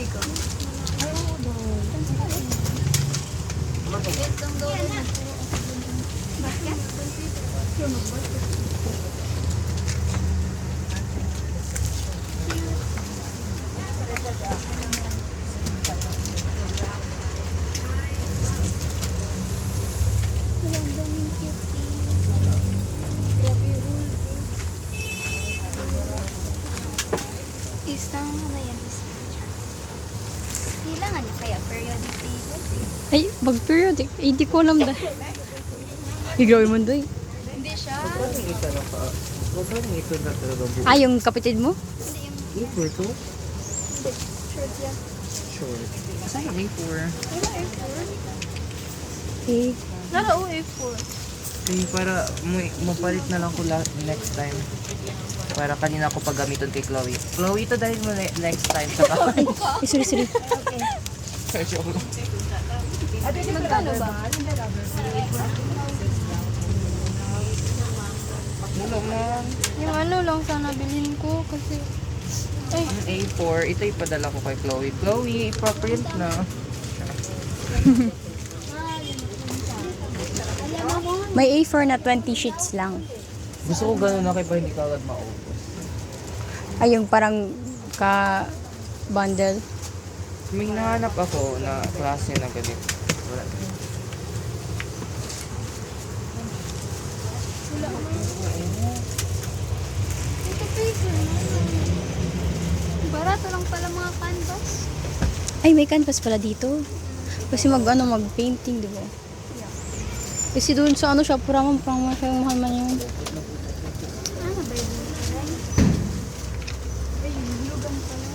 Pili ka. Ay, oo daw. Itong doon na po. Basket? Walang daming cutie. Grabe yung rule. Isang ano yan? Kailangan niya kaya periodic table. Ay, mag-periodic. Eh, di ko alam da. Igawin mo doy. Hindi siya. Huwag ito na talaga buo. Ah, yung kapatid mo? Hindi yung A4 to? short yan. Sure. Saan yung A4? Wala A4. Eh, Wala o A4. Eh, para mapalit na lang ko next time. Para kanina ko paggamiton kay Chloe. Chloe, ito dahil mo next time. Saka. eh sorry, sorry. Magkano ba? Wala man. Yung ano lang sana bilhin ko kasi ay, Ang A4, ito ipadala ko kay Chloe. Chloe, ipaprint na. May A4 na 20 sheets lang. Gusto ko gano'n na kay pa hindi ka agad maubos. Ay, yung parang ka-bundle. May nahanap ako na klase na ganito. Wala. ito paper na. Barato lang pala mga canvas. Ay, may canvas pala dito. Kasi mag-painting, di ba? Kasi doon sa ano siya, parang masyadong mahal man yun. Ano ba yun? Ay, hulugan pala.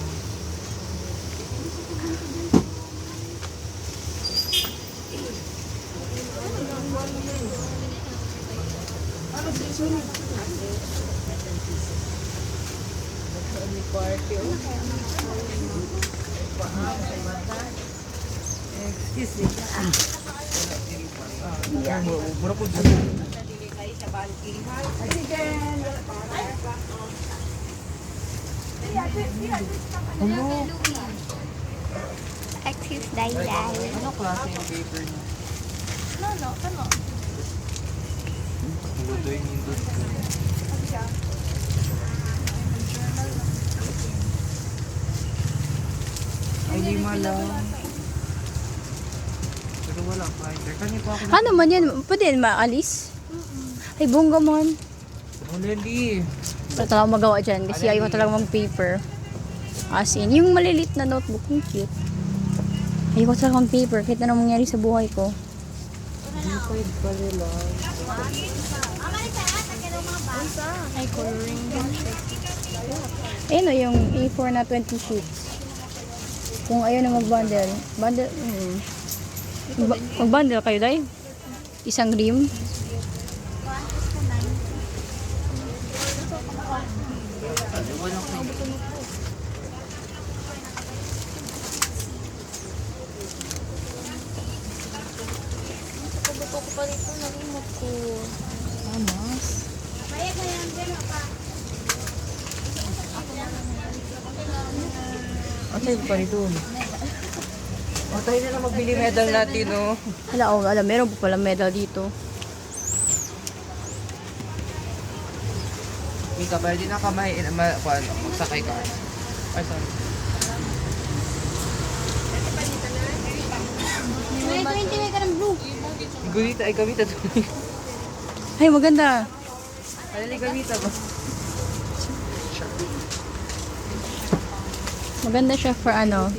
Excuse me. Yeah. Mura po dyan. Ano? Excuse Dayday. Ano klase yung paper niya? No, kano? Luto yung indot ko. Ay, di malam. Pero wala finder. Kanya pa ako na... Ano man yan? Pwede yan maalis? Ay, bongga man. Wala di. Wala talagang magawa dyan kasi ayaw ko talagang mag-paper. As in, yung malilit na notebook, yung cute. Ayaw ko talagang mag-paper kahit anong mangyari sa buhay ko. Di pa nila. Ay, coloring din siya. Ayun o, yung A4 na 20 sheets. Kung ayaw na mag-bundle. Mag-bundle kayo, day? Isang rim? Kabuto ko pa dito, nalimot ko. Tamas. Ang tayo pa rin doon. O tayo na lang magbili medal natin, no? Hala, alam, meron pa pala medal dito. Mika, pwede na ka magsakay ka. Ay, sorry. May 20 may karang blue. Gulita, ay gamita to. Ay, maganda. Alali gamita ba? Maganda siya for ano.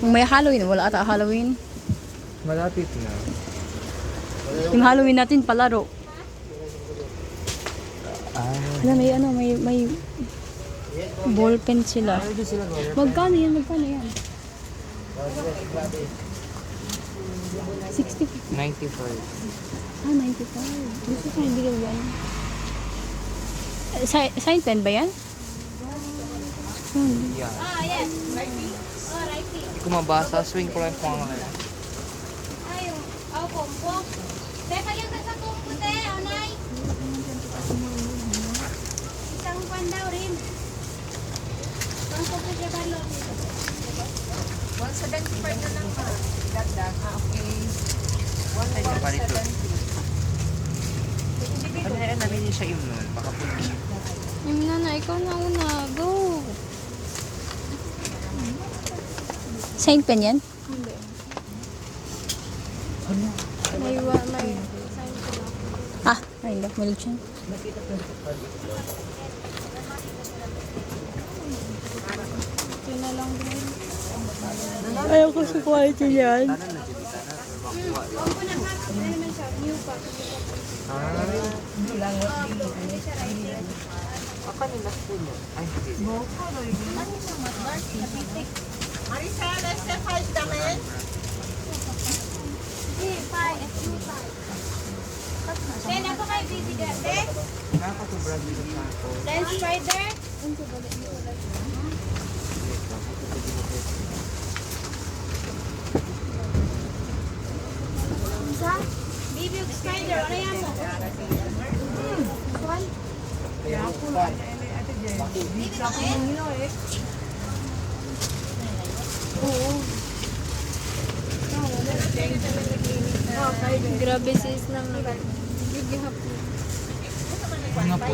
Kung may Halloween, wala ata Halloween. Malapit na. Yung Halloween natin, palaro. Ah. Alam, may ano, may ball pen sila. Ano sila gawin? Magkano yan? Magkano yan? 60. 95. Ah, 95. Gusto ko yung bilog yan. Sign pen ba yan? Yeah. Ah, yes. Righty. Oh, righty. Hindi ko mabasa. Swing ko lang kung ano. Ayo, ako po. Teka yung sa tungkol anay. Isang pan daw rin. Tungkol sa balon. 175 na lang ha. Dagdag. Okay. Papalit to. Ano na namin siya yung nun? Baka po Yung na, ikaw na una. Go! Sign pen yan? Hindi. Ano? May sign ko na. Ah, ayun ba? Malig siya. Ito na lang din. Ayaw ko sa quality yan. Sana na dito sana. Makuha lang. Ako na ha. Ano naman siya? New pa. Baka nila po niya. Ay, hindi. Marisa, let's say 5 namin. Sige, 5. Then ako kay bibigyan. Then, Nakakatubra dito sa ako. lens spider. Isa? Baby spider. Ano yan mo? One? Grabe sis nang nagigihapon. Mga po.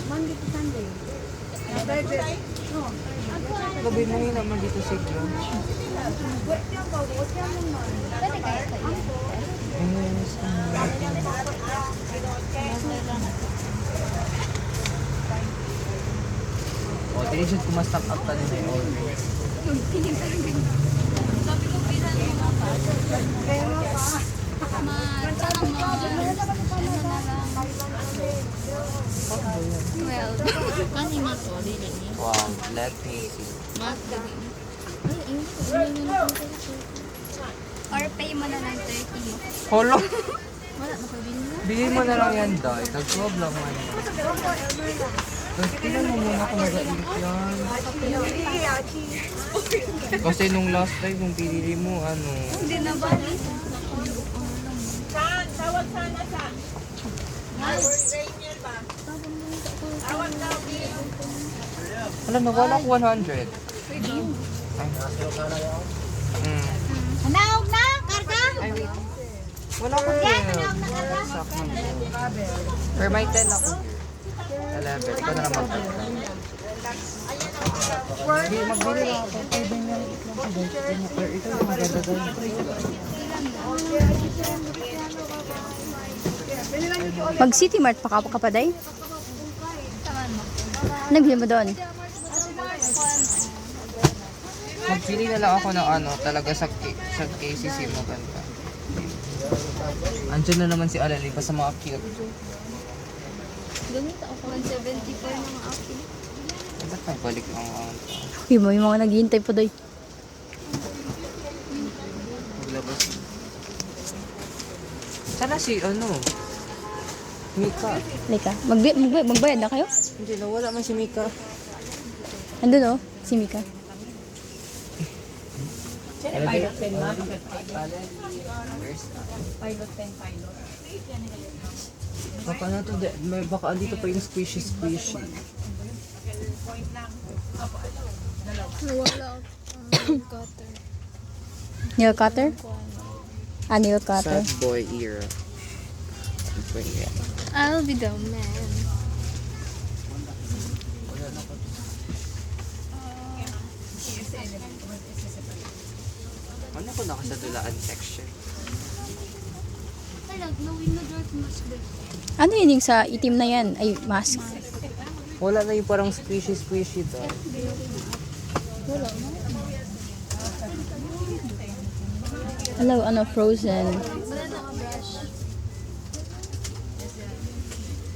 Monday to Sunday. Gabi mo yun naman dito sa John. Pwede kaya tayo? O, diligent kumastock up tayo na yun. Wow, let me see. Or pay mo na ng 30. Holo! Bigay mo na lang yan, Day. Tag-12 lang man. Tapos tinan mo muna kung mag-iit yan. Kasi nung last time, nung pinili mo, ano... Hindi na ba? Saan? Tawag sana sa. Howard Rainier ba? Tawag daw, Bill. Alam, nawala ko 100. Ay. Hanaog na! Karga! Ay, wait. Wala ko din. Sakto na. Or may 10 ako. 11. Ikaw na lang mag-10. Magbili lang ako. Pwede nga lang ito. Ito yung maganda doon. Mag City Mart pa ka pa, Day? Nagbili mo doon? Magpili na lang ako ng ano, talaga sa KCC maganda. Andiyan na naman si Alali pa sa mga cute. Ganito ako 174 ng akin. Ba't nagbalik ang Uy, may mga naghihintay pa, Day. maglabas? Sana si ano? Mika. Lika, magbayad na kayo? Hindi, nawala man si Mika. Andun, oh, si Mika. Baka na to, baka andito pa yung squishy. Nawala cutter. Nail cutter? Ah, nail cutter. Sad boy era. I'll be the man. Ano ko nakasadulaan section? Ay, glowing na dark mask din. Ano yun yung sa itim na yan? Ay, mask. Wala na yung parang squishy to. Hello, ano, frozen. Wala na ka brush.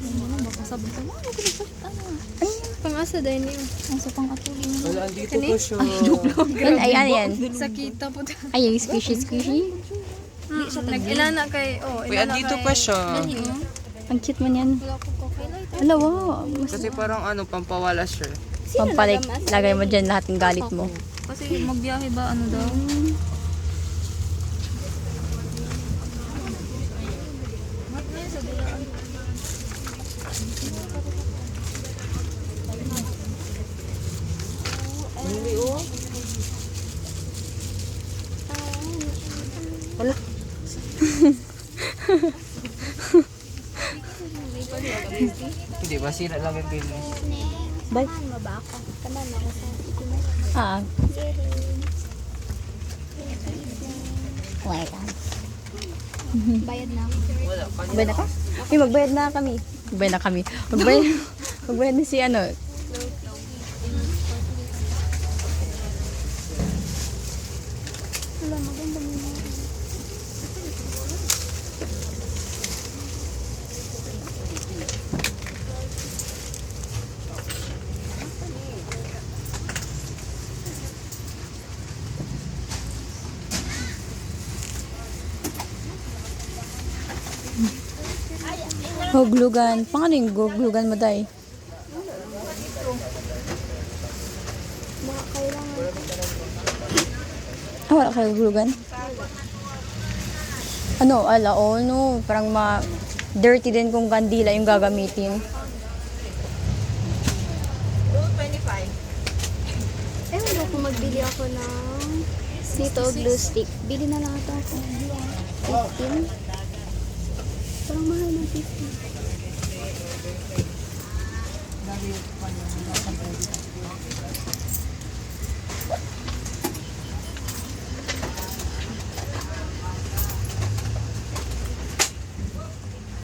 Ano baka sabon ka mo? Ano ko pang-asa dahil niyo. Ang sa pang-atuli mo. Wala, andito po siya. Ay, ano yan? Sakita po. Ay, yung squishy. Nag-ilana kay... Oh, Uy, andito pa siya. Ang cute man yan. Wala ko kakilay. Hello, wow. Mas Kasi parang ano, pampawala siya. pampalik. Lagay mo dyan lahat ng galit mo. Kasi magbiyahe ba ano daw? Hindi oh. masira lang yung game niya. Bye. Mabaka. Kaman ako sa ikimas. Ah, Welcome. Bayad na ako. Wala, magbayad na ka? Uy, magbayad na kami. Magbayad na kami. Magbayad na si ano. Wala, maganda mo na. Huglugan. Pang ano yung huglugan mo, day? Baka kailangan. Ah, wala kayo huglugan? Ano, ala, oh no. Parang dirty din kung kandila yung gagamitin. 225. Eh, wala kung magbili ako ng dito glue stick. Bili na lang ito ako. 15. Parang mahal ng 15.